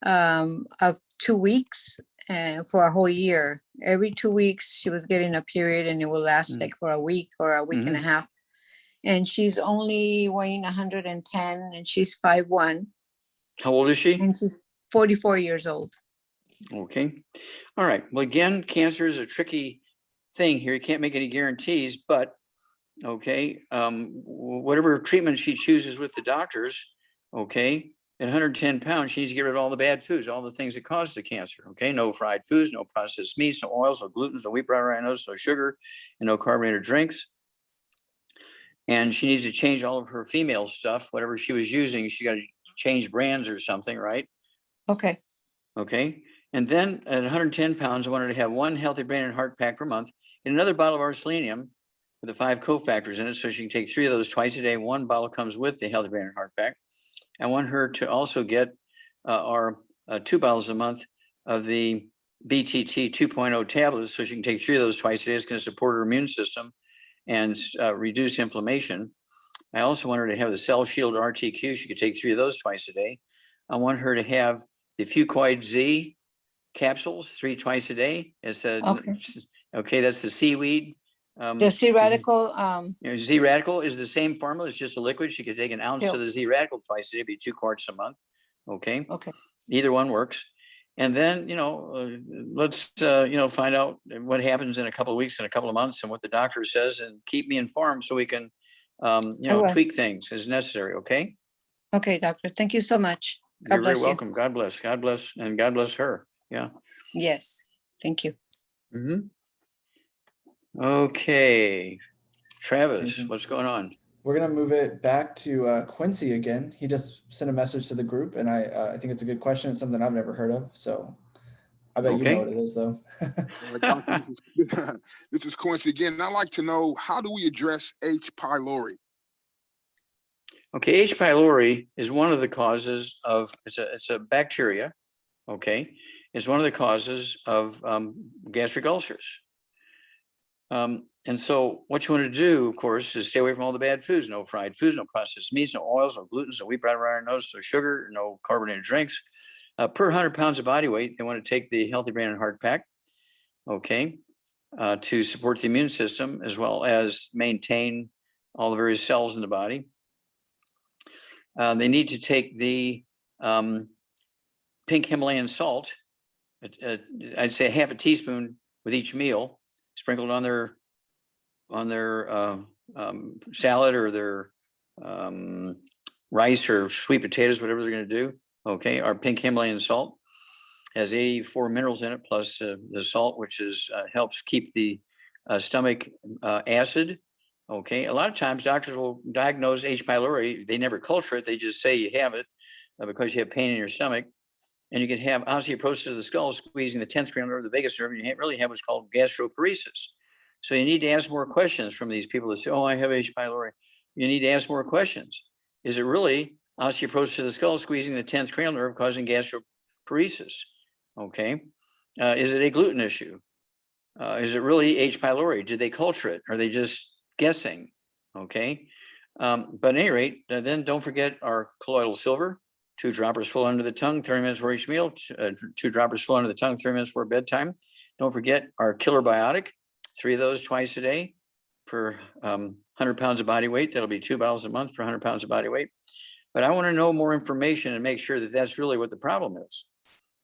of 2 weeks and for a whole year. Every 2 weeks, she was getting a period, and it will last like for a week or a week and a half. And she's only weighing 110, and she's 5'1". How old is she? And she's 44 years old. Okay. All right. Well, again, cancer is a tricky thing here. You can't make any guarantees, but okay, whatever treatment she chooses with the doctors, okay, at 110 pounds, she needs to get rid of all the bad foods, all the things that cause the cancer. Okay, no fried foods, no processed meats, no oils, no glutens, no wheat, brown rice, no sugar, and no carbonated drinks. And she needs to change all of her female stuff, whatever she was using. She got to change brands or something, right? Okay. Okay. And then at 110 pounds, I wanted to have one healthy brain and heart pack per month and another bottle of our selenium with the 5 cofactors in it. So she can take 3 of those twice a day. One bottle comes with the healthy brain and heart pack. I want her to also get our 2 bottles a month of the BTT 2.0 tablets. So she can take 3 of those twice a day. It's going to support her immune system and reduce inflammation. I also want her to have the Cell Shield RTQ. She could take 3 of those twice a day. I want her to have the Fucoid Z capsules 3 twice a day. It's okay, that's the seaweed. The C radical. Z radical is the same formula. It's just a liquid. She could take an ounce of the Z radical twice a day. It'd be 2 quarts a month. Okay. Okay. Either one works. And then, let's, find out what happens in a couple of weeks and a couple of months and what the doctor says, and keep me informed so we can, tweak things as necessary. Okay. Okay, doctor. Thank you so much. God You're bless very welcome. God bless. God bless. And God bless her. Yeah. Yes. Thank you. Okay. Travis, Mhm. what's going on? We're going to move it back to Quincy again. He just sent a message to the group, and I think it's a good question. It's something I've never heard of. So I bet you know what it is, though. This is Quincy again. I'd like to know, how do we address H. pylori? Okay, H. pylori is one of the causes of, it's a bacteria, okay? It's one of the causes of gastric ulcers. And so what you want to do, of course, is stay away from all the bad foods. No fried foods, no processed meats, no oils, no glutens, no wheat, brown rice, no sugar, no carbonated drinks. Per 100 pounds of body weight, they want to take the Healthy Brain and Heart Pack, okay, to support the immune system as well as maintain all the various cells in the body. They need to take the pink Himalayan salt, I'd say half a teaspoon with each meal, sprinkled on their salad or their rice or sweet potatoes, whatever they're going to do. Okay, our pink Himalayan salt has 84 minerals in it, plus the salt, which is helps keep the stomach acid. Okay, a lot of times doctors will diagnose H. pylori. They never culture it. They just say you have it because you have pain in your stomach. And you can have osteoporosis of the skull, squeezing the 10th cranial nerve, the vagus nerve, and you really have what's called gastroparesis. So you need to ask more questions from these people that say, oh, I have H. pylori. You need to ask more questions. Is it really osteoporosis of the skull, squeezing the 10th cranial nerve, causing gastroparesis? Okay. Is it a gluten issue? Is it really H. pylori? Did they culture it? Are they just guessing? Okay. But at any rate, then don't forget our colloidal silver. 2 droppers full under the tongue, 30 minutes for each meal. 2 droppers full under the tongue, 30 minutes for bedtime. Don't forget our killer biotic, 3 of those twice a day per 100 pounds of body weight. That'll be 2 bottles a month per 100 pounds of body weight. But I want to know more information and make sure that that's really what the problem is.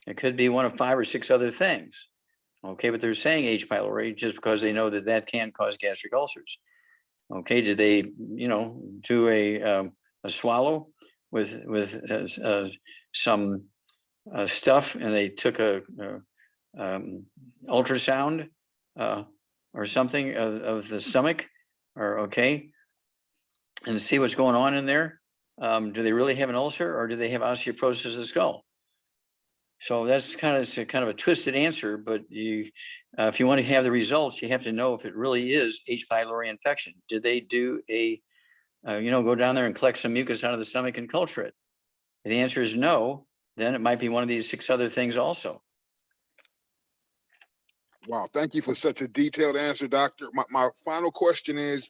It could be one of 5 or 6 other things. Okay, but they're saying H. pylori just because they know that that can cause gastric ulcers. Okay, did they, do a swallow with some stuff, and they took a ultrasound or something of the stomach, or okay, and see what's going on in there? Do they really have an ulcer, or do they have osteoporosis of the skull? So that's kind of a twisted answer, but you, if you want to have the results, you have to know if it really is H. pylori infection. Did they do a, go down there and collect some mucus out of the stomach and culture it? If the answer is no, then it might be one of these 6 other things also. Wow, thank you for such a detailed answer, doctor. My final question is,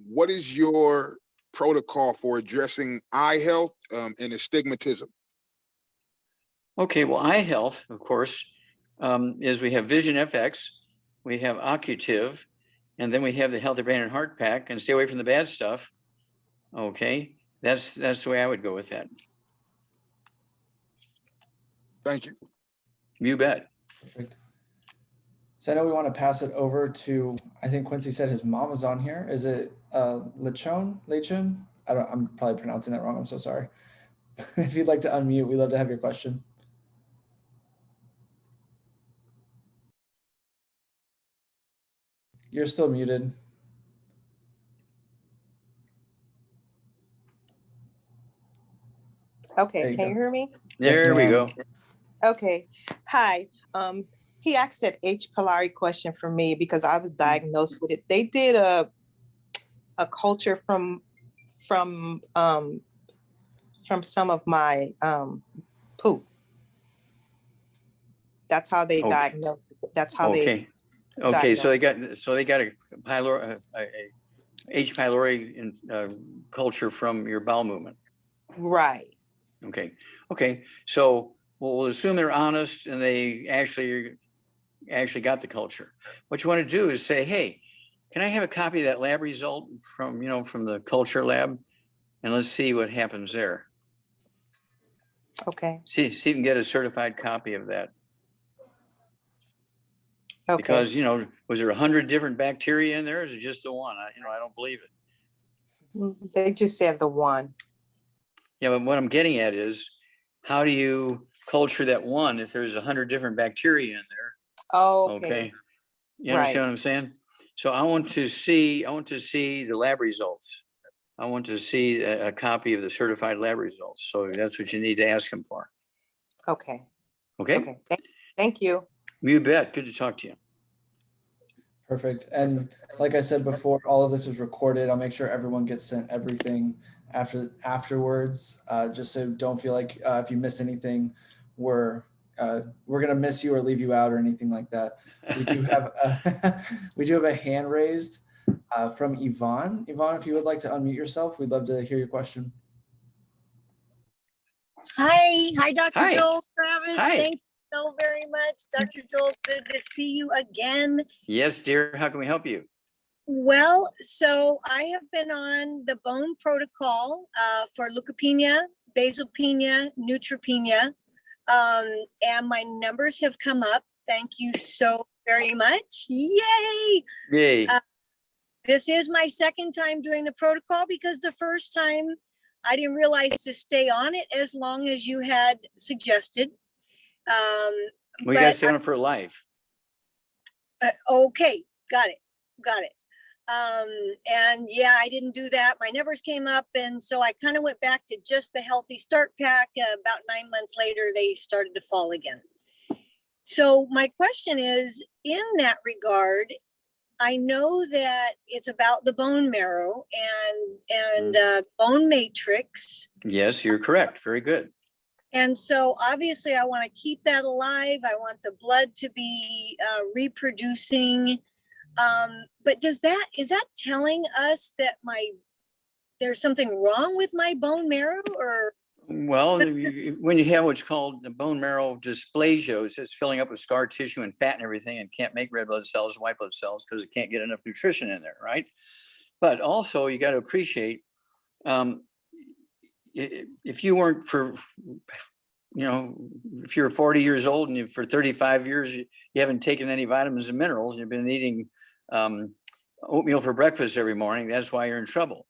what is your protocol for addressing eye health and astigmatism? Okay, well, eye health, of course, is we have Vision FX, we have Occutive, and then we have the Healthy Brain and Heart Pack, and stay away from the bad stuff. Okay, that's the way I would go with that. Thank you. You bet. Perfect. So I know we want to pass it over to, I think Quincy said his mom is on here. Is it Lechon? I'm probably pronouncing that wrong. I'm so sorry. If you'd like to unmute, we'd love to have your question. You're still muted. Okay, can you hear me? There we go. Okay, hi. He asked that H. pylori question for me because I was diagnosed with it. They did a culture from some of my poop. That's how they diagnosed. That's how they. Okay, so they got a pylori, H. pylori culture from your bowel movement. Right. Okay. So we'll assume they're honest and they actually got the culture. What you want to do is say, hey, can I have a copy of that lab result from the culture lab, and let's see what happens there. Okay. See if you can get a certified copy of that. Okay. Because was there 100 different bacteria in there, or is it just the one? I don't believe it. They just said the one. Yeah, but what I'm getting at is, how do you culture that one if there's 100 different bacteria in there? Oh, okay. You understand what I'm saying? So I want to see the lab results. I want to see a copy of the certified lab results. So that's what you need to ask them for. Okay. Okay. Thank you. You bet. Good to talk to you. Perfect. And like I said before, all of this is recorded. I'll make sure everyone gets sent everything afterwards, just so don't feel like if you miss anything, we're gonna miss you or leave you out or anything like that. We do have a hand raised from Yvonne. Yvonne, if you would like to unmute yourself, we'd love to hear your question. Hi, Dr. Hi. Joel, Travis. Hi. Thank you so very much. Dr. Joel, good to see you again. Yes, dear. How can we help you? Well, so I have been on the bone protocol for leukopenia, basalpenia, neutropenia, and my numbers have come up. Thank you so very much. Yay! Yay. This is my second time doing the protocol because the first time I didn't realize to stay on it as long as you had suggested. We got to stay on it for life. Okay, got it. And yeah, I didn't do that. My numbers came up, and so I kind of went back to just the Healthy Start Pack. About 9 months later, they started to fall again. So my question is, in that regard, I know that it's about the bone marrow and bone matrix. Yes, you're correct. Very good. And so obviously I want to keep that alive. I want the blood to be reproducing. But is that telling us that there's something wrong with my bone marrow, or? Well, when you have what's called the bone marrow dysplasia, it's filling up with scar tissue and fat and everything, and can't make red blood cells and white blood cells because it can't get enough nutrition in there, right? But also you got to appreciate, if you weren't you know, if you're 40 years old and for 35 years, you haven't taken any vitamins and minerals, and you've been eating oatmeal for breakfast every morning, that's why you're in trouble.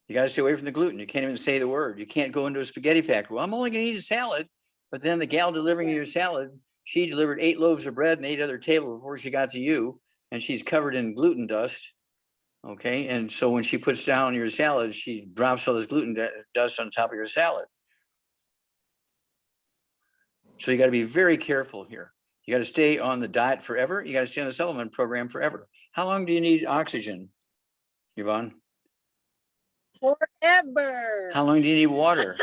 You got to stay away from the gluten. You can't even say the word. You can't go into a spaghetti factory. Well, I'm only going to eat a salad. But then the gal delivering you your salad, she delivered 8 loaves of bread and 8 other tables before she got to you. And she's covered in gluten dust. Okay. And so when she puts down your salad, she drops all this gluten dust on top of your salad. So you got to be very careful here. You got to stay on the diet forever. You got to stay on the supplement program forever. How long do you need oxygen, Yvonne? Forever. How long do you need water?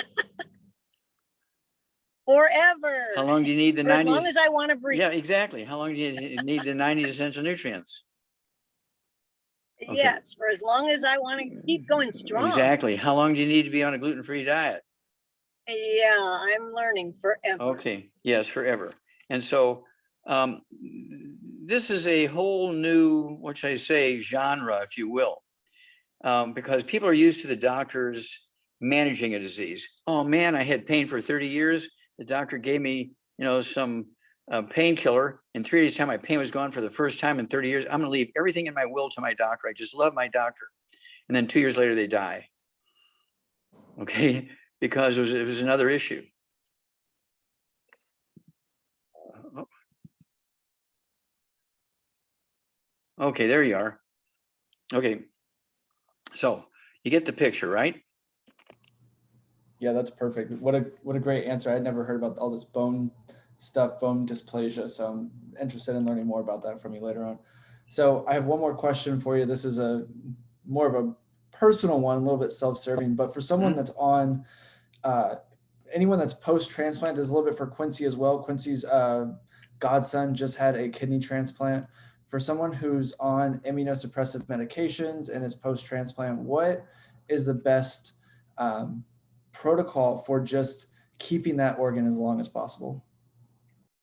Forever. How long do you need the For 90s? as long as I want to breathe. Yeah, exactly. How long do you need the 90 essential nutrients? Okay. Yes, for as long as I want to keep going strong. Exactly. How long do you need to be on a gluten-free diet? Yeah, I'm learning forever. Okay. Yes, forever. And so this is a whole new, what should I say, genre, if you will, because people are used to the doctors managing a disease. Oh man, I had pain for 30 years. The doctor gave me, you know, some painkiller. In 3 days' time, my pain was gone for the first time in 30 years. I'm going to leave everything in my will to my doctor. I just love my doctor. And then 2 years later, they die. Okay, because it was another issue. Okay, there you are. Okay, so you get the picture, right? Yeah, that's perfect. What a great answer. I'd never heard about all this bone stuff, bone dysplasia. So I'm interested in learning more about that from you later on. So I have one more question for you. This is a more of a personal one, a little bit self-serving, but for someone that's on, anyone that's post-transplant, there's a little bit for Quincy as well. Quincy's godson just had a kidney transplant. For someone who's on immunosuppressive medications and is post-transplant, what is the best protocol for just keeping that organ as long as possible?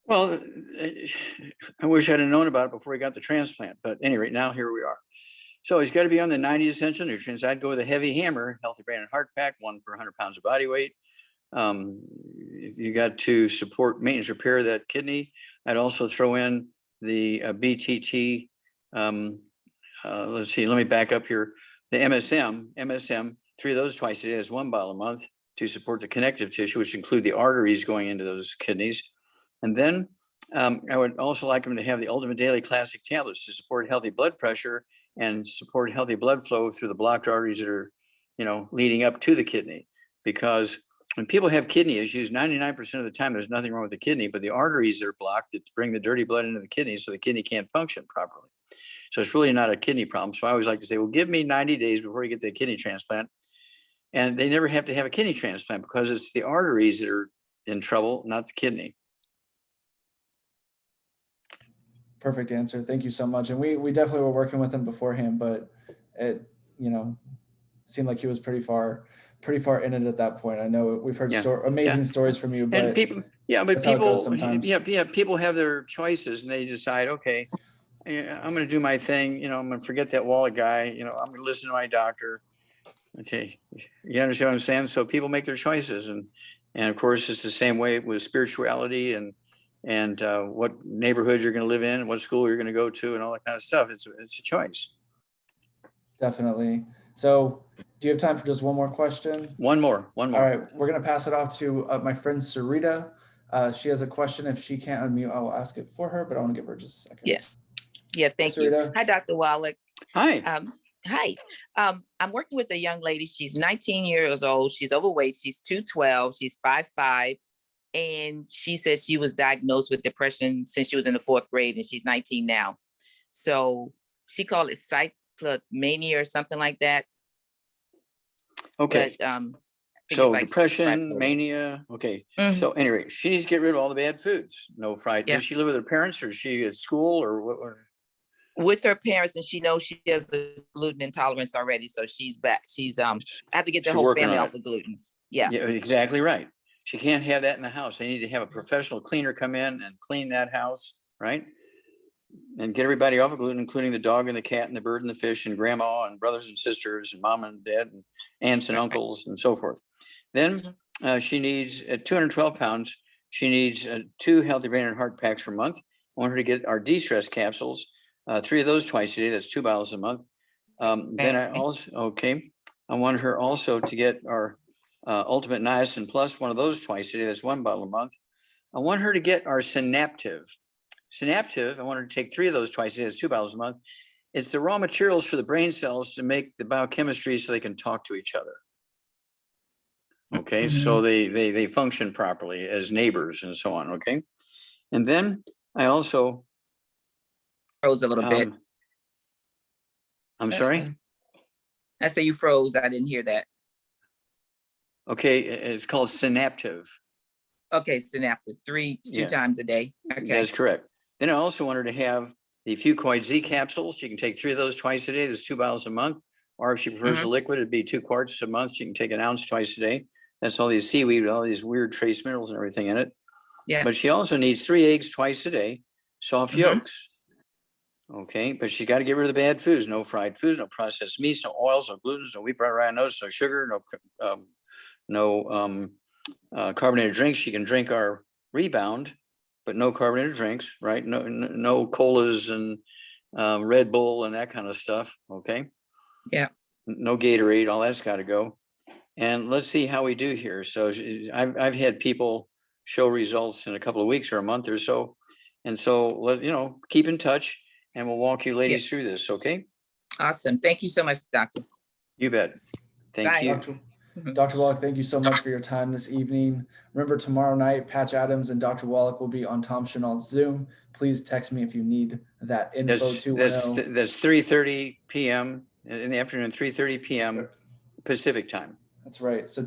Well, I wish I'd have known about it before he got the transplant, but anyway, now here we are. So he's got to be on the 90 essential nutrients. I'd go with a heavy hammer, healthy brain and heart pack, 1 per 100 pounds of body weight. You got to support maintenance repair of that kidney. I'd also throw in the BTT. Let's see, let me back up here. The MSM, 3 of those twice a day is 1 bottle a month to support the connective tissue, which include the arteries going into those kidneys. And then I would also like them to have the Ultimate Daily Classic tablets to support healthy blood pressure and support healthy blood flow through the blocked arteries that are, you know, leading up to the kidney. Because when people have kidney issues, 99% of the time, there's nothing wrong with the kidney, but the arteries are blocked that bring the dirty blood into the kidney, so the kidney can't function properly. So it's really not a kidney problem. So I always like to say, well, give me 90 days before you get the kidney transplant. And they never have to have a kidney transplant because it's the arteries that are in trouble, not the kidney. Perfect answer. Thank you so much. And we definitely were working with him beforehand, but it, you know, seemed like he was pretty far in it at that point. I know we've heard amazing stories from you, but and people, but people, sometimes. People have their choices and they decide, okay, I'm going to do my thing. You know, I'm going to forget that Wallach guy. You know, I'm going to listen to my doctor. Okay, you understand what I'm saying? So people make their choices, and of course it's the same way with spirituality and what neighborhood you're going to live in, what school you're going to go to, and all that kind of stuff. It's a choice. Definitely. So do you have time for just one more question? One more. All right, we're going to pass it off to my friend Sarita. She has a question. If she can't unmute, I will ask it for her, but I want to give her just a second. Yes. Yeah, thank Sarita. you. Hi, Dr. Wallach. Hi. Hi. I'm working with a young lady. She's 19 years old. She's overweight. She's 212. She's 5'5". And she said she was diagnosed with depression since she was in the 4th grade, and she's 19 now. So she called it cyclomania or something like that. Okay. But, so depression, mania. Okay. Mm-hmm. So anyway, she needs to get rid of all the bad foods. No fried. Yeah. Does she live with her parents, or is she at school, or what? With her parents, and she knows she has the gluten intolerance already. So she's back. She's I have to get the whole family off of gluten. Yeah. Yeah, exactly right. She can't have that in the house. They need to have a professional cleaner come in and clean that house, right? And get everybody off of gluten, including the dog and the cat and the bird and the fish and grandma and brothers and sisters and mom and dad and aunts and uncles and so forth. Then She needs, at 212 pounds, she needs 2 healthy brain and heart packs per month. I want her to get our de-stress capsules, 3 of those twice a day. That's 2 bottles a month. Then I also, I want her also to get our Ultimate Niacin Plus, 1 of those twice a day. That's 1 bottle a month. I want her to get our Synaptive. Synaptive, I want her to take 3 of those twice a day. That's 2 bottles a month. It's the raw materials for the brain cells to make the biochemistry so they can talk to each other. Okay, so they function properly as neighbors and so on. Okay, and then I also Froze a little bit. I'm sorry. I say you froze. I didn't hear that. Okay, it's called Synaptive. Okay, Synaptive, 2 times a day. Okay, That's correct. Then I also want her to have the Fucoid Z capsules. She can take 3 of those twice a day. There's 2 bottles a month. Or if she prefers the liquid, it'd be 2 quarts a month. She can take 1 ounce twice a day. That's all these seaweed, all these weird trace minerals and everything in it. Yeah. But she also needs 3 eggs twice a day, soft yolks. Okay, but she got to get rid of the bad foods. No fried foods, no processed meats, no oils, no gluten, no wheat, rye, oats, no sugar, no carbonated drinks. She can drink our Rebound, but no carbonated drinks, right? No colas and Red Bull and that kind of stuff. Okay. Yeah. No Gatorade, all that's got to go. And let's see how we do here. So I've had people show results in a couple of weeks or a month or so. And so keep in touch and we'll walk you ladies through this. Okay. Awesome. Thank you so much, doctor. You bet. Thank Bye. you. Dr. Wallach, thank you so much for your time this evening. Remember, tomorrow night, Patch Adams and Dr. Wallach will be on Tom Chenault's Zoom. Please text me if you need that info. That's 3:30 p.m. in the afternoon, 3:30 p.m. Pacific time. That's right. So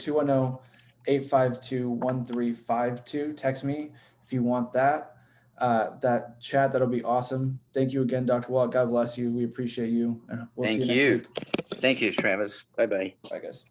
210-852-1352. Text me if you want that. That chat, that'll be awesome. Thank you again, Dr. Wallach. God bless you. We appreciate you. We'll see you next week. Thank you, Travis. Bye-bye. Bye, guys.